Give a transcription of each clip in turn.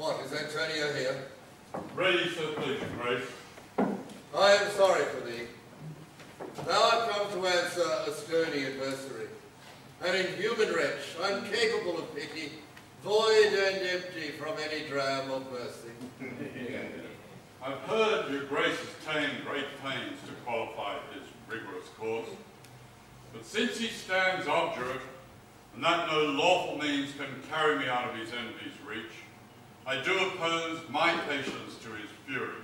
What, is Antonio here? Ready, so please, your Grace. I am sorry for thee. Thou art come to answer a sturdy adversary, an inhuman wretch, incapable of pity, void and empty from any dram of mercy. I've heard your Grace has taken great pains to qualify his rigorous course, but since he stands obdurate, and that no lawful means can carry me out of his enemy's reach, I do oppose my patience to his fury,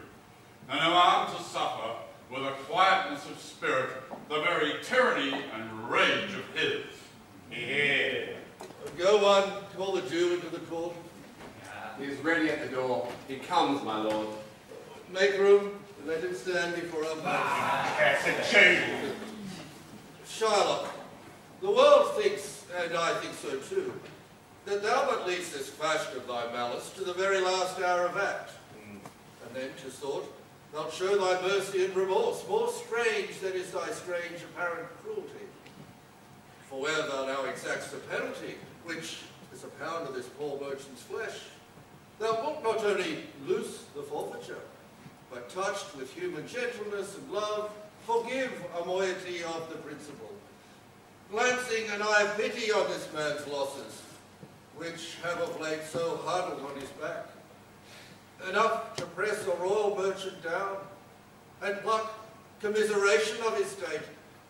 and am armed to suffer with a quietness of spirit the very tyranny and rage of his. Yeah. Go on, call the Jew into the court. He is ready at the door. He comes, my lord. Make room, let him stand before our That's a Jew. Shylock, the world thinks, and I think so too, that thou but leastest fashioned thy malice to the very last hour of act. And then, 'tis thought, thou'lt show thy mercy and remorse, more strange than is thy strange apparent cruelty. For where thou now exacts a penalty, which is a pound of this poor merchant's flesh, thou wilt not only loose the forfeiture, but touched with human gentleness and love, forgive a moiety of the principal, glancing an eye of pity on this man's losses, which have of late so huddled on his back, enough to press a royal merchant down, and pluck commiseration of his state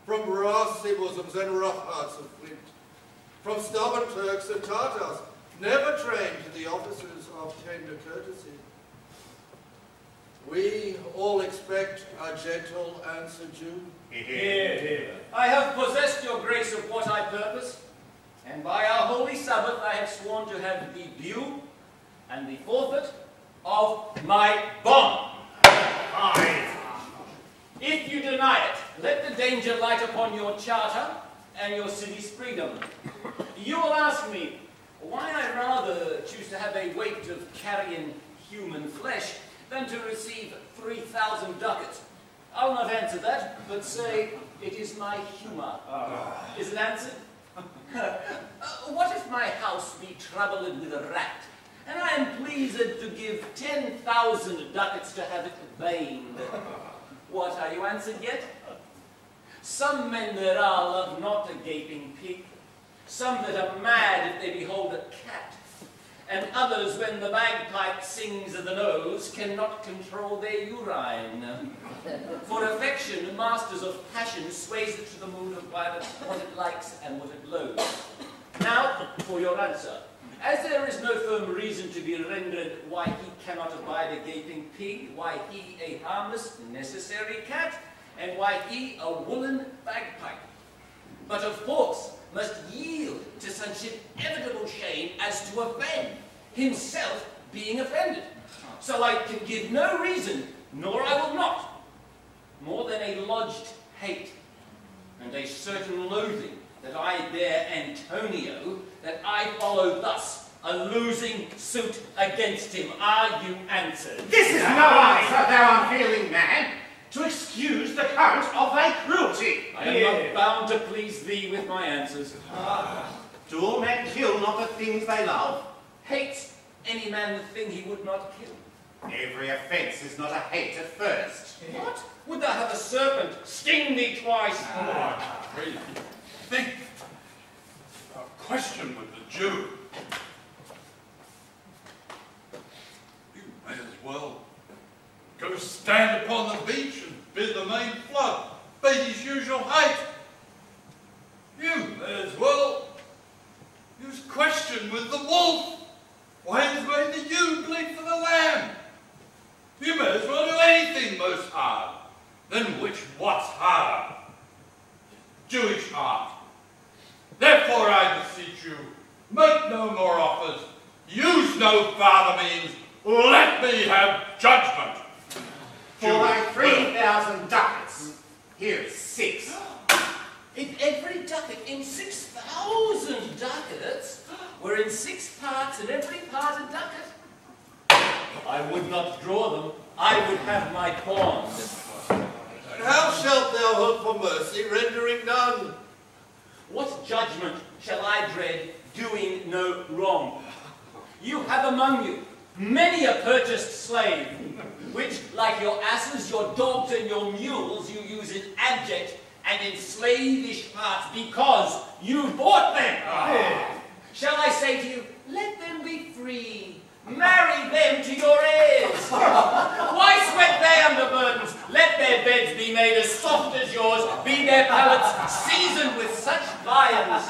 from brassy bosoms and rough hearts of flint, from stubborn Turks and Tartars, never trained to the offices of tender courtesy. We all expect a gentle answer, Jew. Hear, hear. I have possessed your grace of what I purpose, and by our holy Sabbath I have sworn to have the due and the forfeit of my bond. Aye. If you deny it, let the danger light upon your charter and your city's freedom. You will ask me why I rather choose to have a weight of carrion human flesh than to receive 3,000 ducats. I'll not answer that, but say it is my humour. Is it answered? What if my house be troubled with a rat, and I am pleased to give 10,000 ducats to have it baned? What, are you answered yet? Some men there are love not a gaping pig, some that are mad if they behold a cat, and others, when the bagpipe sings of the nose, cannot control their urine. For affection, masters of passion, sways it to the mood of what it likes and what it loathes. Now, for your answer. As there is no firm reason to be rendered why he cannot abide a gaping pig, why he a harmless, necessary cat, and why he a woolen bagpipe, but of course must yield to such inevitable shame as to offend, himself being offended. So I can give no reason, nor I will not, more than a lodged hate, and a certain loathing that I bear Antonio, that I follow thus a losing suit against him. Are you answered? This is no answer, thou unfeeling man, to excuse the current of thy cruelty. I am not bound to please thee with my answers. Do all men kill not the things they love? Hates any man the thing he would not kill. Every offence is not a hate at first. What? Would thou have a serpent sting thee twice? Really, think. A question with the Jew. You may as well go stand upon the beach and bid the main flood beat his usual height. You may as well use question with the wolf. Why has made the ewe bleed for the lamb? You may as well do anything most hard, than which what's harder? Jewish art. Therefore I beseech you, make no more offers, use no farther means, let me have judgment. For thy 3,000 ducats, here is 6. If every ducat in 6,000 ducats were in 6 parts and every part a ducat, I would not draw them, I would have my bond. And how shalt thou hope for mercy, rendering none? What judgment shall I dread, doing no wrong? You have among you many a purchased slave, which, like your asses, your dogs, and your mules, you use in abject and in slavish hearts because you bought them. Shall I say to you, let them be free. Marry them to your heirs. Why sweat they under burdens? Let their beds be made as soft as yours, be their palates seasoned with such viands.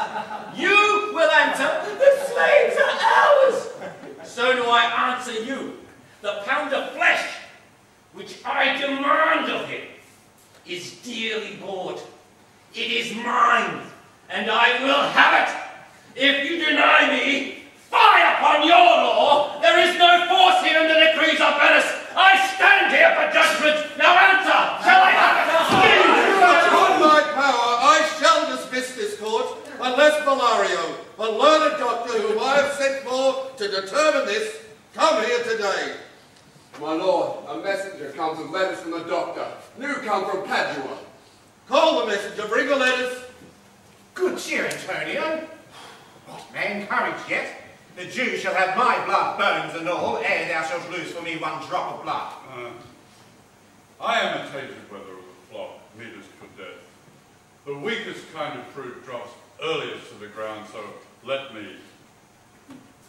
You will answer, the slaves are ours. So do I answer you. The pound of flesh, which I demand of him, is dearly bought. It is mine, and I will have it. If you deny me, fie upon your law! There is no force here in the decrees of Venice! I stand here for judgment! Now answer! Shall I have it? On my power, I shall dismiss this court, unless Bellario, a learned doctor whom I have sent for to determine this, come here today. My lord, a messenger comes with letters from the doctor. New come from Padua. Call the messenger, bring the letters. Good cheer, Antonio. Not man courage yet. The Jew shall have my blood, bones and all, ere thou shalt lose for me one drop of blood. I am attainted whether of the flock leaders to death. The weakest kind of fruit drops earliest to the ground, so let me.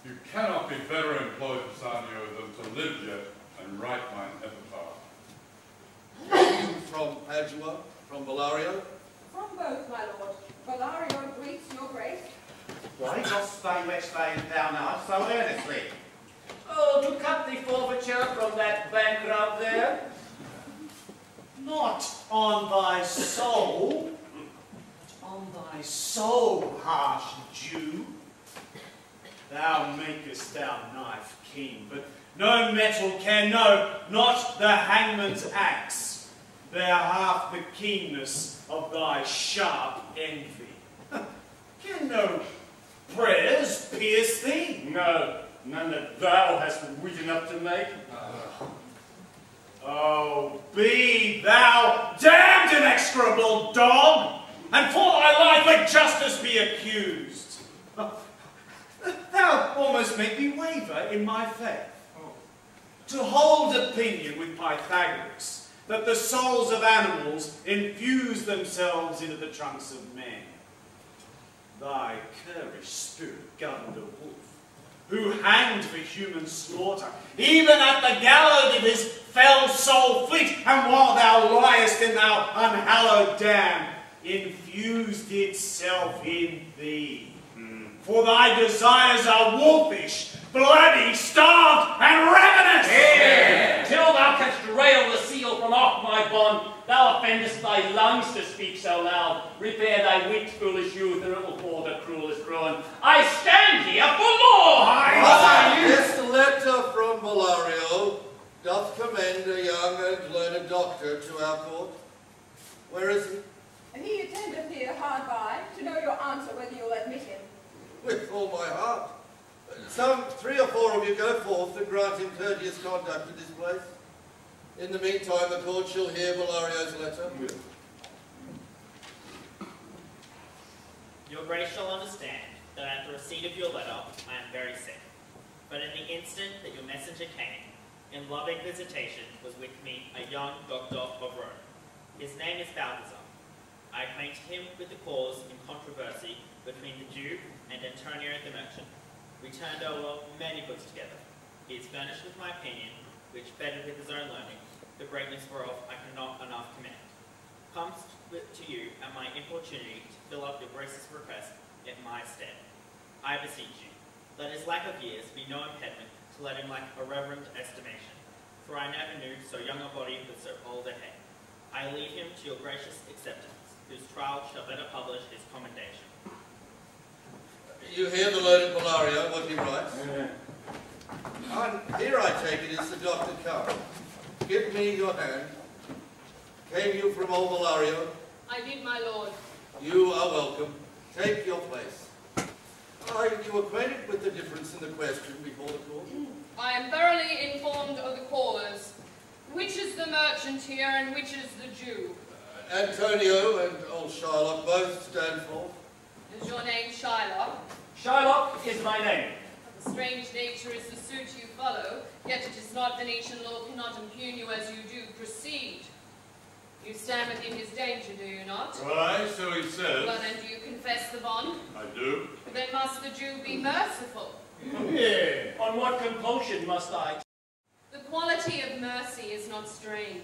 You cannot be better employed, Sanio, than to live yet and write mine epitaph. You from Padua, from Bellario? From both, my lord. Bellario greets your grace. Why dost thou exclaim thou now so earnestly? Oh, to cut the forfeiture from that bankrupt there? Not on thy soul, but on thy soul, harsh Jew. Thou makest thy knife keen, but no metal can, no, not the hangman's axe, bear half the keenness of thy sharp envy. Can no prayers pierce thee? No, none that thou hast wit enough to make. Oh, be thou damned and execrable dog, and for thy life let justice be accused. Thou almost make me waver in my faith. To hold opinion with Pythagoras that the souls of animals infuse themselves into the trunks of men. Thy currish spirit governed a wolf, who hanged for human slaughter, even at the gallows of his fell soul fleet, and while thou liest in thou unhallowed dam, infused itself in thee. For thy desires are wolfish, bloody, starved, and ravenous! Yeah. Till thou canst rail the seal from off my bond, thou offendest thy lungs to speak so loud. Repair thy wit, foolish youth, or it will fall to cruelest ruin. I stand here for law! This letter from Bellario doth commend a young and learned doctor to our court. Where is he? And he attendeth here hard by, to know your answer whether you'll admit him. With all my heart. Some 3 or 4 of you go forth and grant him courteous conduct to this place. In the meantime, the court shall hear Bellario's letter. Your Grace shall understand that at the receipt of your letter, I am very sick. But in the instant that your messenger came, in loving visitation was with me a young doctor of Rome. His name is Balthazar. I acquainted him with the cause in controversy between the Jew and Antonio the merchant. We turned over many books together. He is furnished with my opinion, which bettered with his own learning, the greatness whereof I cannot enough commend. Comes to you at my importunity to fill up your Grace's request in my stead. I beseech you, let his lack of years be no impediment to let him lack a reverend estimation, for I never knew so young a body with so old a head. I leave him to your gracious acceptance, whose trial shall better publish his commendation. You hear the learned Bellario, what he writes? And here I take it is the doctor come. Give me your hand. Came you from old Bellario? I did, my lord. You are welcome. Take your place. Are you acquainted with the difference in the question before the court? I am thoroughly informed of the cause. Which is the merchant here and which is the Jew? Antonio and old Shylock both stand forth. Is your name Shylock? Shylock is my name. The strange nature is the suit you follow, yet it is not Venetian law cannot impugn you as you do proceed. You stand within his danger, do you not? Aye, so he says. Well, then do you confess the bond? I do. Then must the Jew be merciful? Yeah. On what compulsion must I? The quality of mercy is not strained.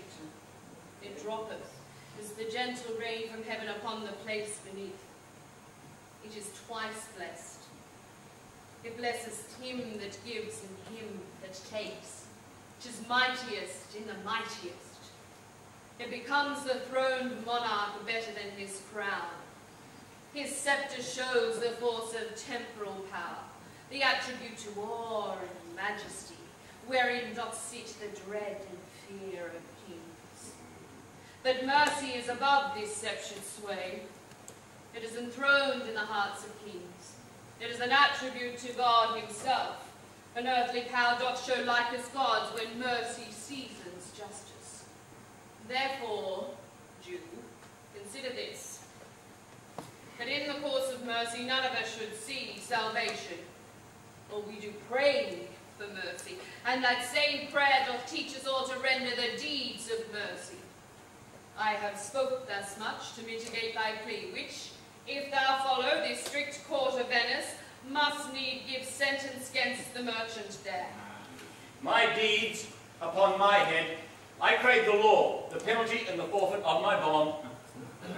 It droppeth, as the gentle rain from heaven upon the place beneath. It is twice blessed. It blesses him that gives and him that takes. It is mightiest in the mightiest. It becomes the throned monarch better than his crown. His scepter shows the force of temporal power, the attribute to awe and majesty, wherein doth sit the dread and fear of kings. But mercy is above this sceptred sway. It is enthroned in the hearts of kings. It is an attribute to God himself. An earthly power doth show like as gods when mercy seasons justice. Therefore, Jew, consider this, that in the course of mercy none of us should see salvation, or we do pray for mercy, and that same prayer doth teach us all to render the deeds of mercy. I have spoke thus much to mitigate thy plea, which, if thou follow this strict court of Venice, must need give sentence against the merchant there. My deeds upon my head, I crave the law, the penalty and the forfeit of my bond.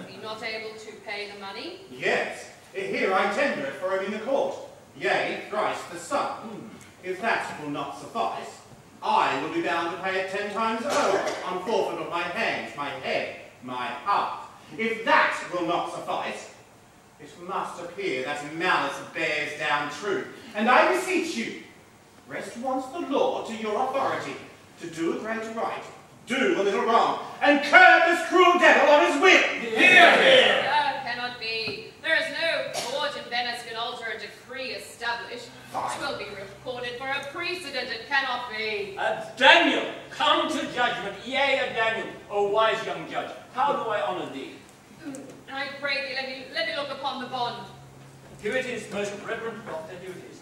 Be not able to pay the money? Yes, here I tender it for him in the court. Yea, thrice the sum. If that will not suffice, I will be bound to pay it 10 times over, on forfeit of my hands, my head, my heart. If that will not suffice, it must appear that malice bears down truth. And I beseech you, rest once the law to your authority, to do a great right, do a little wrong, and curb this cruel devil on his will. Hear, hear. That cannot be. There is no court in Venice can alter a decree established. It will be recorded for a precedent. It cannot be. Daniel, come to judgment. Yea, Daniel, O wise young judge, how do I honor thee? I pray thee, let me look upon the bond. Here it is, most reverend doctor, here it is.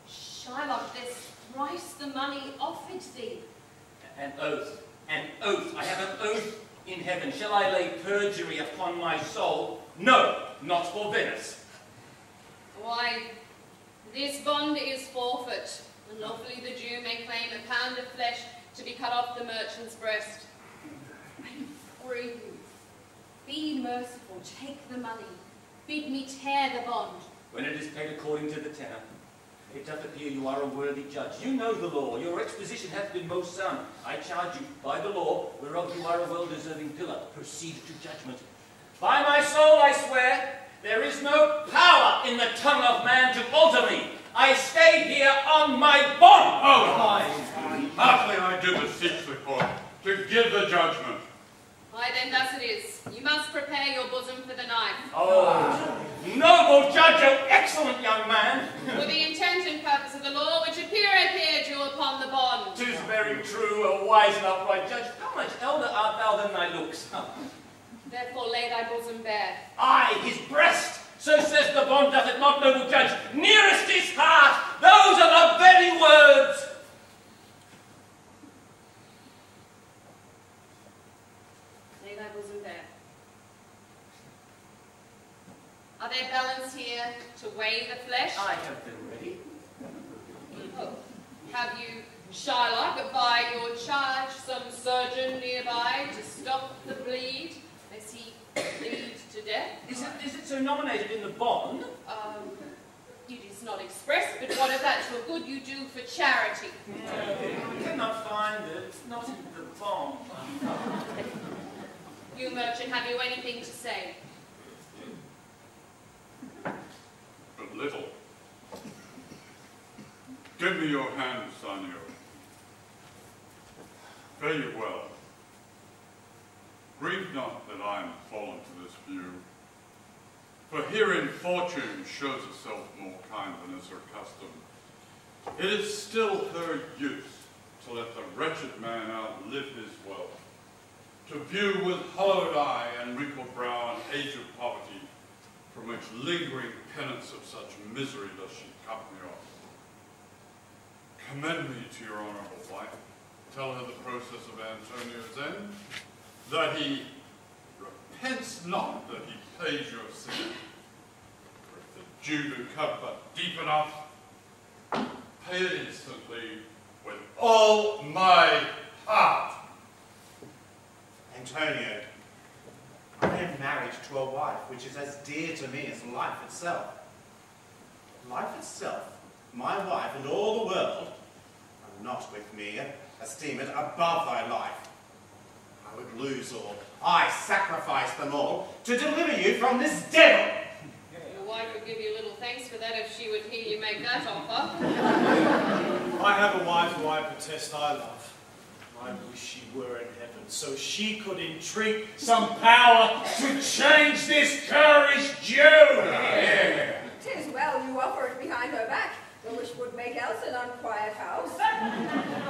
Shylock, there's thrice the money offered thee. An oath, an oath. I have an oath in heaven. Shall I lay perjury upon my soul? No, not for Venice. Why, this bond is forfeit, and lawfully the Jew may claim a pound of flesh to be cut off the merchant's breast. I pray you, be merciful, take the money, bid me tear the bond. When it is paid according to the tenor, it doth appear you are a worthy judge. You know the law. Your exposition hath been most sound. I charge you, by the law, whereof you are a well-deserving pillar, proceed to judgment. By my soul I swear, there is no power in the tongue of man to alter me. I stay here on my bond. Oh, heartily I do beseech the court to give the judgment. Why then thus it is. You must prepare your bosom for the knife. Oh, noble judge, oh excellent young man. For the intent and purpose of the law which appeareth here due upon the bond. 'Tis very true, O wise and upright judge. How much elder art thou than thy looks? Therefore lay thy bosom bare. Aye, his breast. So says the bond, doth it not, noble judge? Nearest his heart. Those are the very words. Lay thy bosom bare. Are there balance here to weigh the flesh? I have them ready. Oh. Have you, Shylock, by your charge some surgeon nearby to stop the bleed, lest he bleed to death? Is it so nominated in the bond? It is not expressed, but what of that for good you do for charity? I cannot find it. Not in the bond. You merchant, have you anything to say? But little. Give me your hand, Sanio. Fare you well. Grieve not that I am fallen to this view, for herein fortune shows herself more kind than is her custom. It is still her use to let the wretched man outlive his wealth. to view with hollowed eye and wrinkled brow an age of poverty, from which lingering penance of such misery does she cut me off. Commend me to your honourable wife. Tell her the process of Antonio's end, that he repents not that he pays your sin. For if the Jew do cut but deep enough, pay it instantly with all my heart. Antonio, I am married to a wife which is as dear to me as life itself. Life itself, my wife, and all the world are not with me. Esteem it above thy life. I would lose all. I sacrifice them all to deliver you from this devil. Your wife would give you little thanks for that if she would hear you make that offer. I have a wife who I protest I love. I wish she were in heaven, so she could entreat some power to change this currish Jew. Yeah. 'Tis well you offer it behind her back, the which would make else an unquiet house.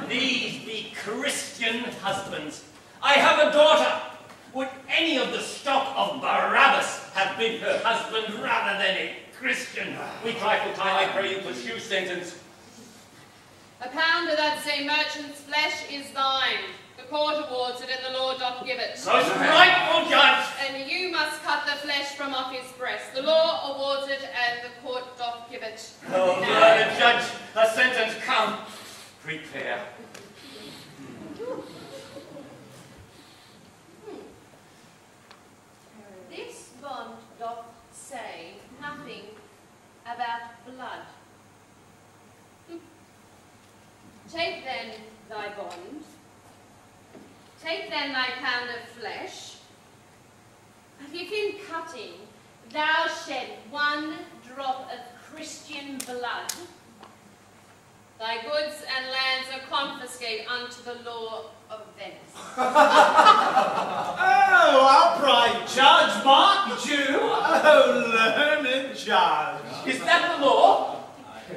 These be Christian husbands. I have a daughter. Would any of the stock of Barabbas have been her husband rather than a Christian? We cry for time, I pray you pursue sentence. A pound of that same merchant's flesh is thine. The court awards it, and the law doth give it. Most rightful judge. And you must cut the flesh from off his breast. The law awards it, and the court doth give it. Oh, learned judge, a sentence come. Prepare. This bond doth say nothing about blood. Take then thy bond, take then thy pound of flesh, but if in cutting thou shed one drop of Christian blood, thy goods and lands are confiscate unto the law of Venice. Oh, upright judge, Mark Jew, oh, learned judge. Is that the law?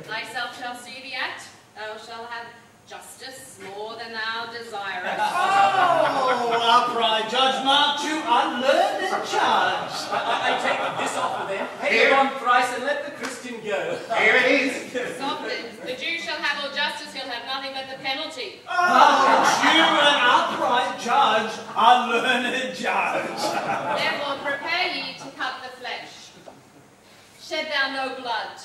Thyself shall see the act, thou shalt have justice more than thou desirest. Oh, upright judge, Mark Jew, unlearned judge. I take this offer then. Pay it on thrice and let the Christian go. Here it is. Softly, the Jew shall have all justice, he'll have nothing but the penalty. Oh, Jew and upright judge, unlearned judge. Therefore prepare ye to cut the flesh. Shed thou no blood.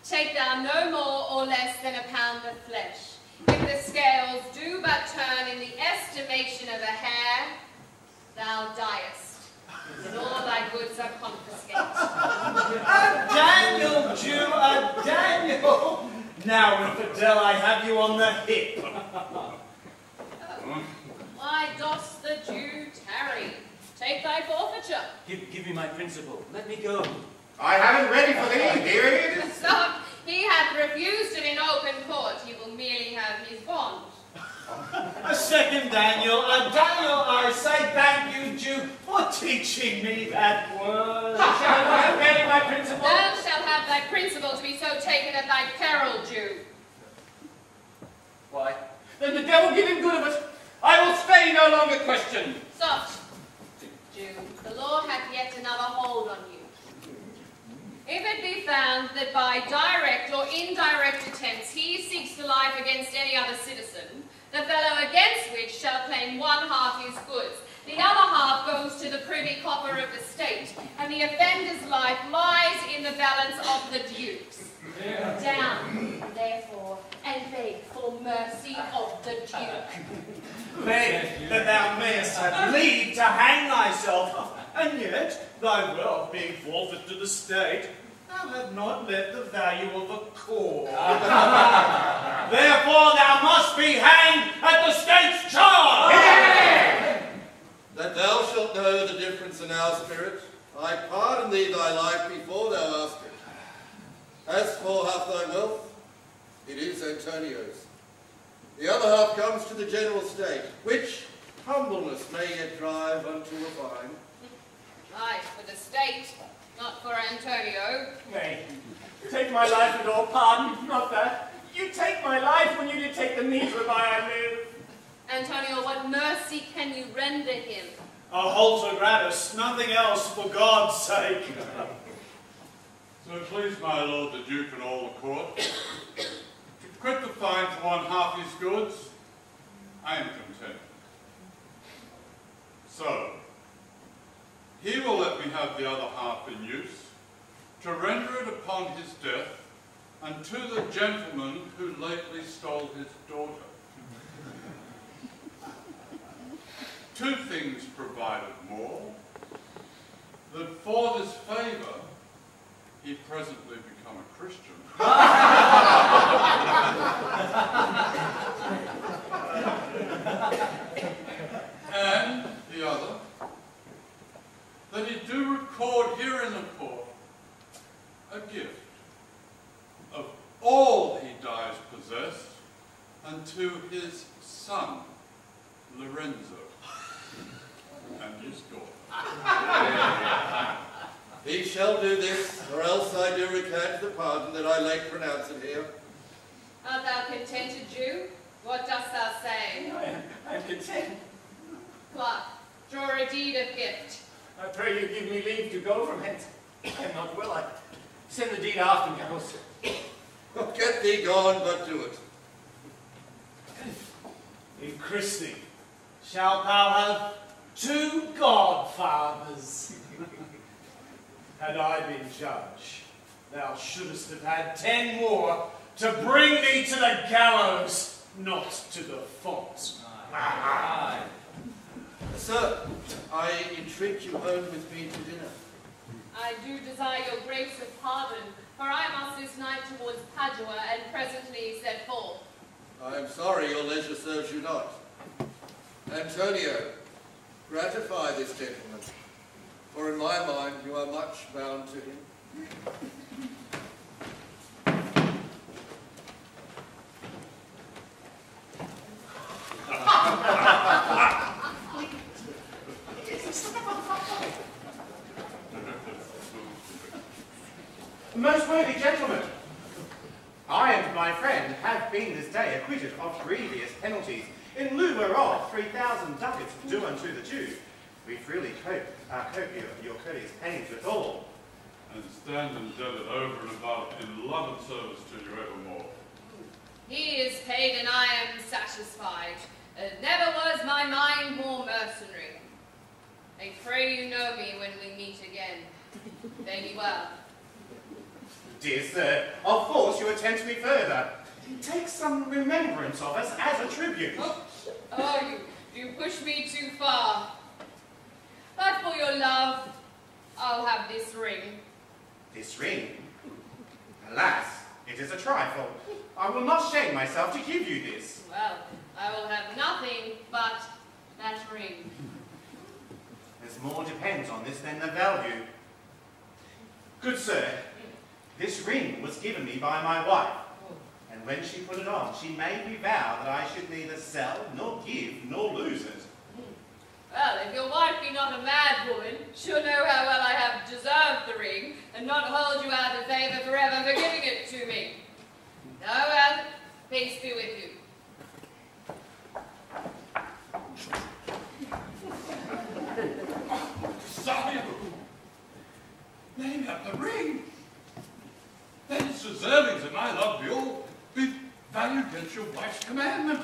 Take thou no more or less than a pound of flesh. If the scales do but turn in the estimation of a hair, thou diest, and all thy goods are confiscated. A Daniel, Jew, a Daniel. Now, infidel, I have you on the hip. Why dost the Jew tarry? Take thy forfeiture. Give me my principal. Let me go. I have it ready for thee. Here it is. Stop. He hath refused it in open court. He will merely have his bond. A second Daniel, I say thank you, Jew, for teaching me that word. Shall I have ready my principal? Thou shalt have thy principal to be so taken at thy peril, Jew. Why, then the devil give him good of it. I will stay no longer question. Soft, Jew. The law hath yet another hold on you. If it be found that by direct or indirect attempts he seeks the life against any other citizen, the fellow against which shall claim one half his goods, the other half goes to the privy coffer of the state, and the offender's life lies in the balance of the Duke's. Down, therefore, and beg for mercy of the Duke. Beg that thou mayest have leave to hang thyself, and yet, thy wealth being forfeit to the state, thou have not let the value of a cord. Therefore, thou must be hanged at the state's charge. That thou shalt know the difference in our spirit, I pardon thee thy life before thou ask it. As for half thy wealth, it is Antonio's. The other half comes to the general state, which humbleness may yet drive unto a fine. Aye, for the state, not for Antonio. Nay, take my life and all pardon, not that. You take my life when you did take the meat whereby I live. Antonio, what mercy can you render him? A halter gratis, nothing else, for God's sake. So please, my lord the Duke and all the court, to quit the fine for one half his goods, I am content. So, he will let me have the other half in use, to render it upon his death, and to the gentleman who lately stole his daughter. Two things provided more, that for this favour he presently become a Christian. And the other, that he do record here in the court a gift of all he dies possessed unto his son, Lorenzo, and his daughter. He shall do this, or else I do recant the pardon that I late pronounced here. Art thou contented, Jew? What dost thou say? I am content. Clerk, draw a deed of gift. I pray you give me leave to go from hence. I am not well. I send the deed after me, house. Get thee gone, but do it. In christening, shalt thou have 2 godfathers. Had I been judge, thou shouldst have had 10 more to bring thee to the gallows, not to the font. Sir, I entreat you home with me to dinner. I do desire your grace of pardon, for I must this night towards Padua, and presently set forth. I am sorry your leisure serves you not. Antonio, gratify this gentleman, for in my mind you are much bound to him. Most worthy gentlemen, I and my friend have been this day acquitted of grievous penalties, in lieu whereof 3,000 ducats due unto the Jew. We freely cope your courteous pains withal. And stand indebted over and above in love and service to you evermore. He is paid, and I am satisfied. Never was my mind more mercenary. I pray you know me when we meet again. Fare ye well. Dear sir, of course you attempt me further. Take some remembrance of us as a tribute. Oh, you push me too far. But for your love, I'll have this ring. This ring? Alas, it is a trifle. I will not shame myself to give you this. Well, I will have nothing but that ring. As more depends on this than the value. Good sir, this ring was given me by my wife, and when she put it on, she made me vow that I should neither sell, nor give, nor lose it. Well, if your wife be not a mad woman, she'll know how well I have deserved the ring, and not hold you out of favour forever for giving it to me. Oh well, peace be with you. Sire, name up the ring. Then its deservings of my love be all be valued against your wife's commandment.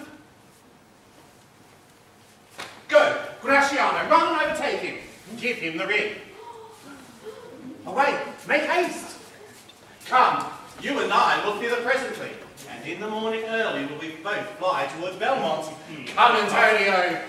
Go, Graciano, run and overtake him. Give him the ring. Away, make haste. Come, you and I will thither presently, and in the morning early will we both fly towards Belmont. Come, Antonio.